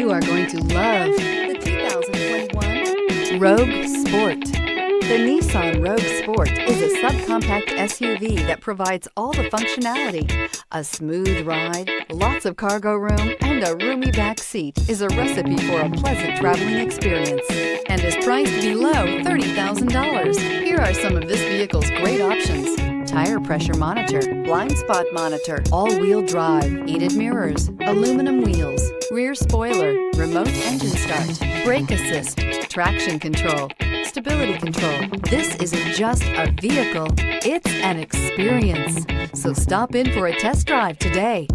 You are going to love the 2021 Rogue Sport. The Nissan Rogue Sport is a subcompact SUV that provides all the functionality. A smooth ride, lots of cargo room, and a roomy back seat is a recipe for a pleasant traveling experience and is priced below $30,000. Here are some of this vehicle's great options: tire pressure monitor, blind spot monitor, all-wheel drive, heated mirrors, aluminum wheels, rear spoiler, remote engine start, brake assist, traction control, stability control. This isn't just a vehicle, it's an experience. So stop in for a test drive today.